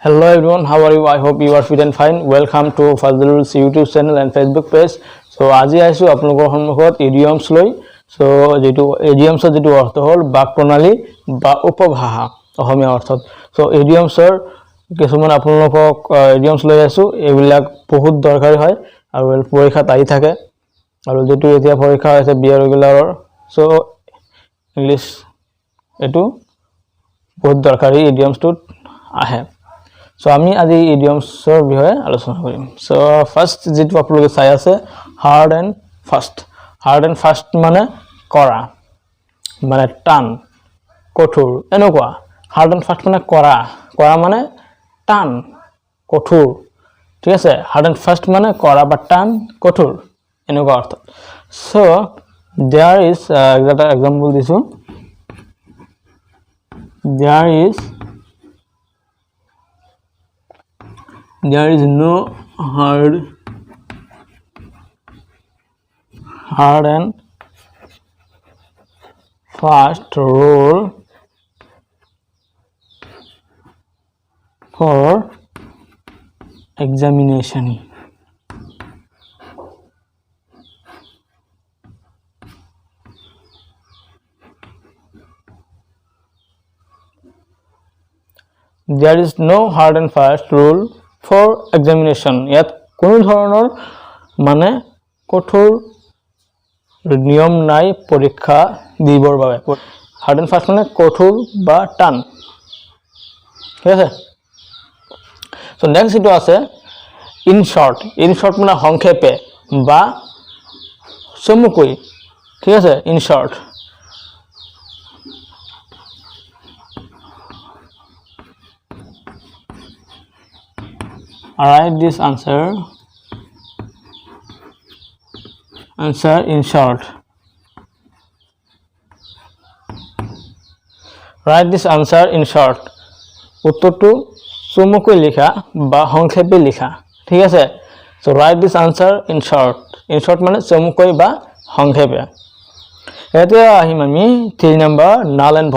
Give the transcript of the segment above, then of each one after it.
Hello everyone, how are you? I hope you are fit and fine. Welcome to Fajruls YouTube channel and Facebook page. So আজি আইছো আপোনালোকৰ সন্মুখত idioms লৈ। So যেটো idioms ৰ যেটো অৰ্থ হল বাক প্ৰণালী বা উপভাষা অসমীয়া অৰ্থত। So idioms ৰ কিছুমান আপোনালোকক idioms লৈ আছো। এইবিলাক বহুত দৰকাৰী হয় আৰু পৰীক্ষাত আহি থাকে। আৰু যেটো এতিয়া পৰীক্ষা হৈছে বি ৰেগুলাৰৰ। So ইংলিশ এটো বহুত দৰকাৰী idioms টোত আহে। So আমি আজি idioms ৰ বিষয়ে আলোচনা কৰিম। So first যেটো আপোনালোকে চাই আছে hard and fast মানে কৰা মানে টান কঠোৰ এনেকুৱা hard and fast মানে কৰা মানে টান কঠোৰ ঠিক আছে hard and fast মানে কৰা বা টান কঠোৰ এনেকুৱা অৰ্থ so there is একটা example দিছো there is no hard and fast rule for examination. There is no hard and fast rule for examination. ইয়াত কোনো ধৰণৰ মানে কঠোৰ নিয়ম নাই পৰীক্ষা দিবৰ বাবে hard and fast মানে কঠোৰ বা টান ঠিক আছে so next ইটো আছে in short মানে সংক্ষেপে বা চমুকৈ ঠিক আছে in short write this answer in short write this answer in short উত্তৰটো চমুকৈ লিখা বা সংক্ষেপে লিখা ঠিক আছে so write this answer in short মানে চমুকৈ বা সংক্ষেপে এতিয়া আহিম আমি 3 নম্বৰ null and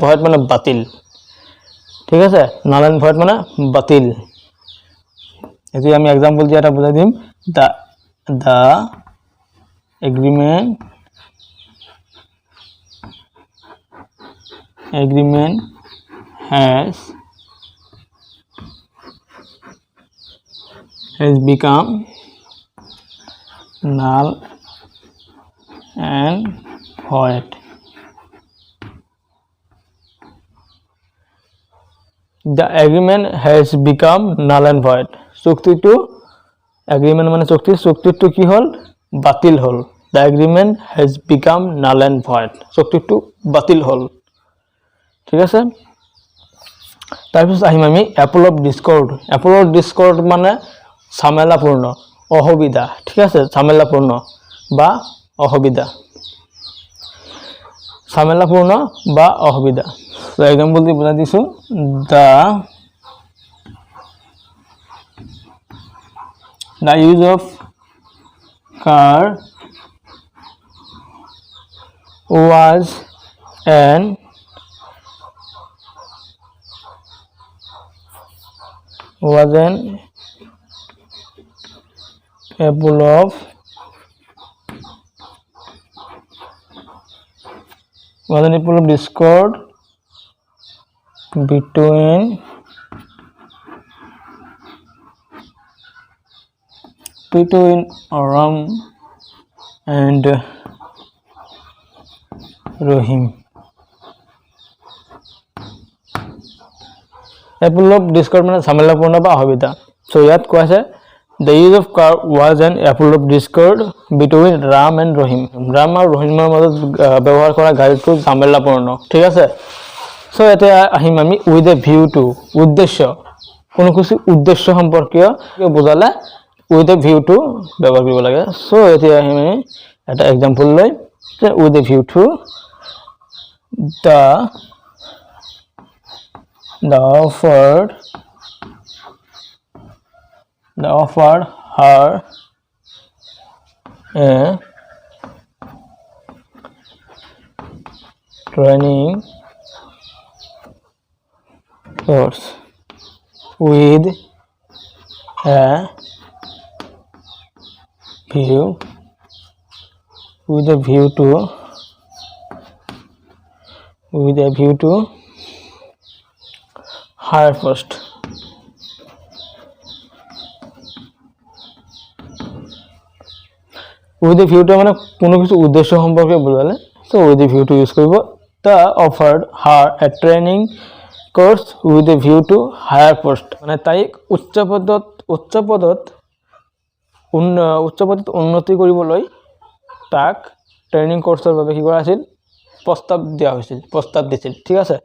void মানে বাতিল ঠিক আছে null and void মানে বাতিল এতিয়া আমি एग्जांपल দিয়া এটা বুজাই দিম the agreement has become null and void the agreement has become null and void চুক্তিটো agreement মানে চুক্তিটো কি হল বাতিল হল the agreement has become null and void চুক্তিটো বাতিল হল ঠিক আছে তাৰপিছত আহিম আমি apple of discord মানে ঝামেলাপূৰ্ণ অসুবিধা ঠিক আছে ঝামেলাপূৰ্ণ বা অসুবিধা so example দি বুজাই দিছো the use of car was an apple of discord between Ram and Rahim apple of discord মানে ঝামেলাপূৰ্ণ বা অসুবিধা so ইয়াত কোৱা আছে the use of car was an apple of discord between Ram and Rahim Ram আৰু ৰহিমৰ মাজত ব্যৱহাৰ কৰা গাড়ীটো ঝামেলাপূৰ্ণ ঠিক আছে so এতিয়া আহিম আমি with a view to উদ্দেশ্য কোনো কিছু উদ্দেশ্য সম্পৰ্কীয় বুজালে with a view to ব্যৱহাৰ কৰিব লাগে so এতিয়া আহিম আমি এটা एग्जांपल লৈ with a view to the offered her a training course with a view to higher post. With a view to মানে কোনো কিছু উদ্দেশ্য সম্পর্কে বলালে so with a view to use করব the offered her a training course with a view to higher post মানে তাই উচ্চপদত উন্নতি কৰিবলৈ তাক ট্ৰেইনিং কোৰ্সৰ বাবে কি কৰা আছিল প্ৰস্তাৱ দিছিল ঠিক আছে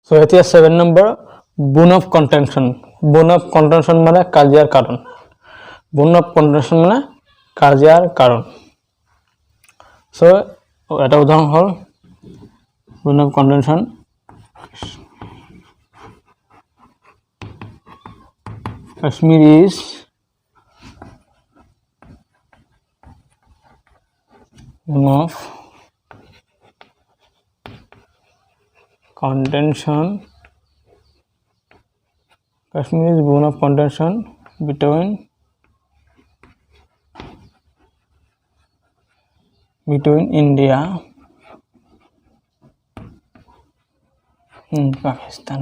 সো এতিয়া 7 নম্বৰ bone of contention মানে কাজিয়াৰ কাৰণ bone of contention মানে কাজিয়াৰ কাৰণ সো এটা উদাহৰণ হ'ল bone of contention Kashmir is bone of contention between India and Pakistan.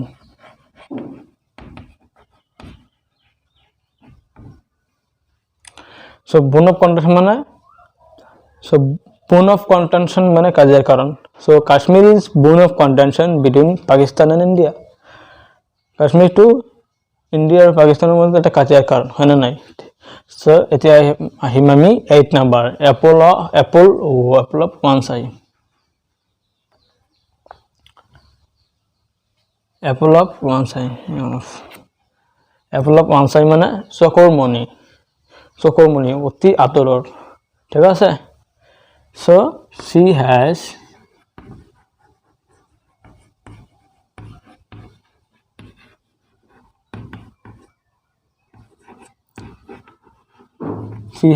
So bone of contention মানে কাজিয়াৰ কাৰণ so Kashmir is bone of contention between Pakistan and India Kashmir to India আৰু পাকিস্তানৰ মাজত এটা কাজিয়াৰ কাৰণ হয় না নাই so এতিয়া আহিম আমি 8 number apple of one side apple of one side মানে চকুৰ মণি অতি আতৰৰ ঠিক আছে so she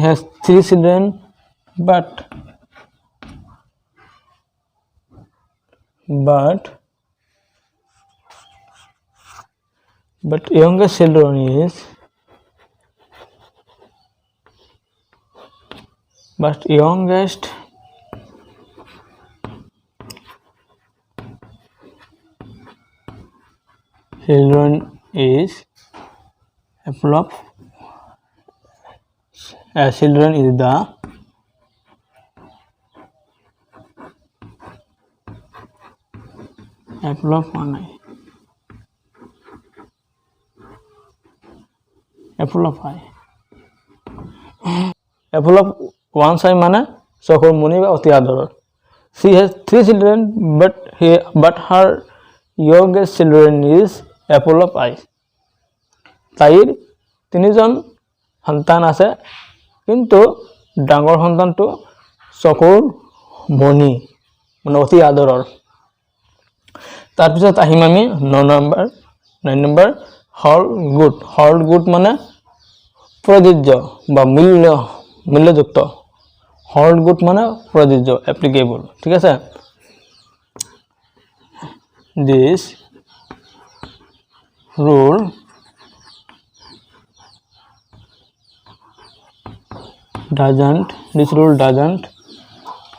has three children but youngest children is apple of children is the apple of one eye apple of one side মানে চকুৰ মণি বা অতি আদৰৰ she has three children but her youngest children is apple of eye তাইৰ তিনিজন সন্তান আছে কিন্তু ডাঙৰ সন্তানটো চকুৰ মণি মানে অতি আদৰৰ তাৰ পিছত আহিম আমি 9 নম্বৰ হল গুড মানে প্ৰযোজ্য বা মূল্যযুক্ত হল গুড মানে প্ৰযোজ্য এপ্লিকেবল ঠিক আছে this rule doesn't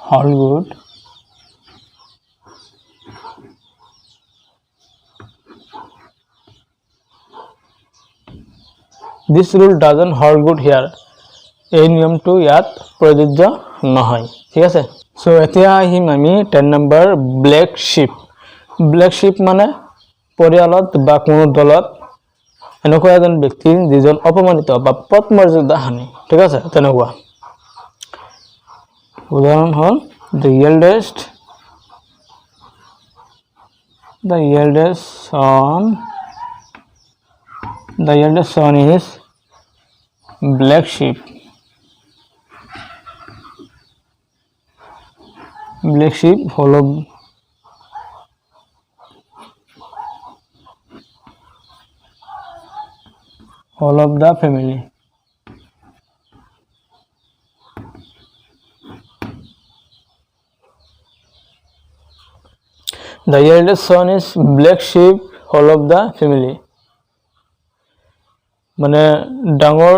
hold good this rule doesn't hold good here এই নিয়মটো ইয়াত প্ৰযোজ্য নহয় ঠিক আছে সো এতিয়া আহিম আমি 10 নম্বৰ ব্ল্যাক শিপ মানে পৰিয়ালত বা কোনো দলত এনেকুৱা এজন ব্যক্তি যিজন অপমানিত বা পদমৰ্যাদা হানি ঠিক আছে তেনেকুৱা উদাহৰণ হ'ল the eldest son is black sheep all of the family The eldest son is black sheep whole of the family. মানে ডাঙৰ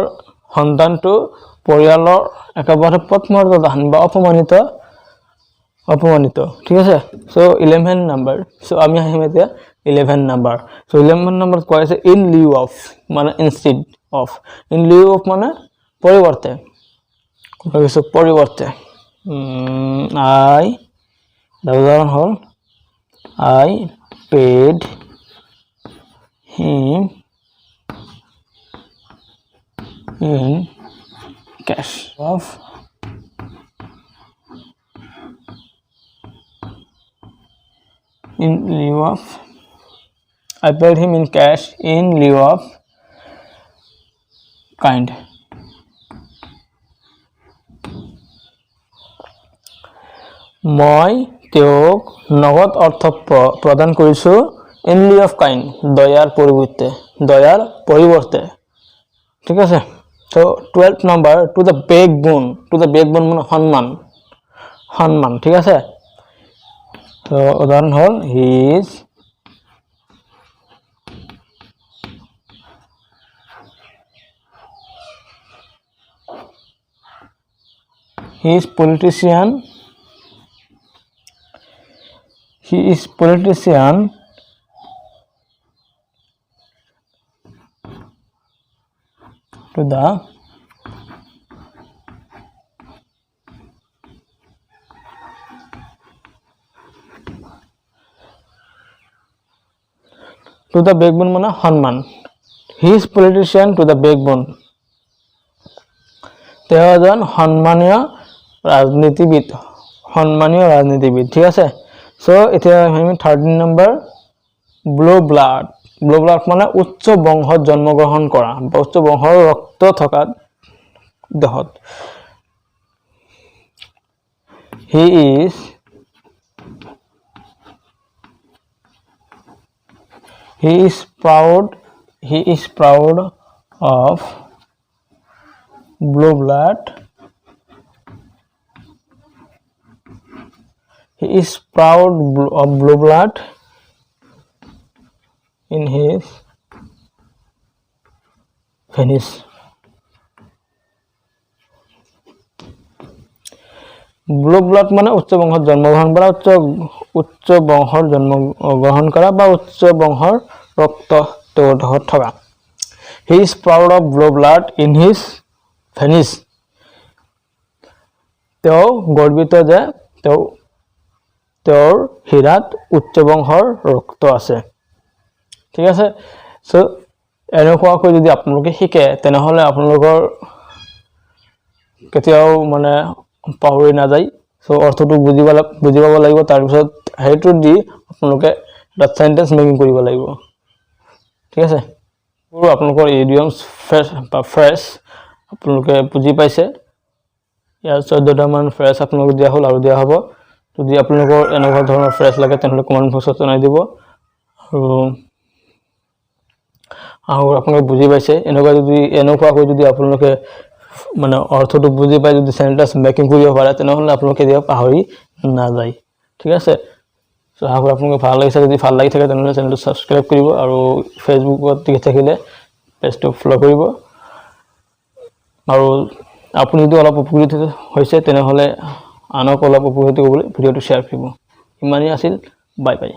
সন্তানটো পৰিয়ালৰ একেবাৰে পথমৰ্যাদাহীন বা অপমানিত ঠিক আছে সো 11 নাম্বাৰ সো আমি আহিম এতিয়া 11 নাম্বাৰ সো 11 নাম্বাৰত কোৱা আছে in lieu of মানে instead of in lieu of মানে পৰিৱৰ্তে কৈছো পৰিৱৰ্তে উদাহৰণ হ'ল I paid him in cash of in lieu of I paid him in cash in lieu of kind মই তেওঁক নগদ অৰ্থ প্ৰদান কৰিছো in lieu of kind দয়াৰ পৰিৱৰ্তে ঠিক আছে so 12th number to the backbone মানে সন্মান ঠিক আছে so উদাহৰণ হ'ল he is politician to the backbone মানে সন্মান he is politician to the backbone তেওঁ এজন সন্মানীয় ৰাজনীতিবিদ ঠিক আছে সো এতিয়া আমি 13 নম্বৰ ব্লু ব্লাড মানে উচ্চ বংশত জন্মগ্ৰহণ কৰা বা উচ্চ বংশৰ ৰক্ত থকা দেহত he is proud of blue blood he is proud of blue blood in his Venice blue blood মানে উচ্চ বংশত জন্মগ্ৰহণ কৰা উচ্চ বংশৰ জন্মগ্ৰহণ কৰা বা উচ্চ বংশৰ ৰক্ত দেহত থকা he is proud of blue blood in his Venice তেওঁ গৰ্বিত যে তেওঁৰ হীৰাত উচ্চ বংশৰ ৰক্ত আছে ঠিক আছে সো এনেকুৱাকৈ যদি আপোনালোকে শিকে তেনেহলে আপোনালোকৰ কেতিয়াও মানে পাহৰি না যায় সো অৰ্থটো বুজিব লাগিব তাৰ পিছত হেইটো দি আপোনালোকে এটা সেন্টেন্স মেকিং কৰিব লাগিব ঠিক আছে পুরো আপোনালোকৰ ইডিয়মছ ফ্ৰেজ আপোনালোকে বুজি পাইছে ইয়াৰ 14টা মান ফ্ৰেজ আপোনালোক দিয়া হ'ল আৰু দিয়া হ'ব যদি আপোনালোকৰ এনেকুৱা ধৰণৰ ফ্ৰেজ লাগে তেনহলে কমেন্ট বক্সত জনাই দিব আৰু আপোনালোকে বুজি পাইছে এনেকুৱাকৈ যদি আপোনালোকে মানে অৰ্থটো বুজি পাই যদি সেন্টেন্স মেকিং কৰিব পাৰে তেনেহলে আপোনালোকে দিয়া পাহৰি না যায় ঠিক আছে সো আপোনালোকে ভাল লাগিছে যদি ভাল লাগি থাকে তেনেহলে চেনেলটো সাবস্ক্ৰাইব কৰিব আৰু ফেসবুকত দেখি থাকিলে পেজটো ফলো কৰিব আৰু আপুনি যদি অলপ উপকৃত হৈছে তেনেহলে আনক অলপ উপকৃত কৰিবলৈ ভিডিওটো শেয়াৰ কৰিব ইমানেই আছিল বাই বাই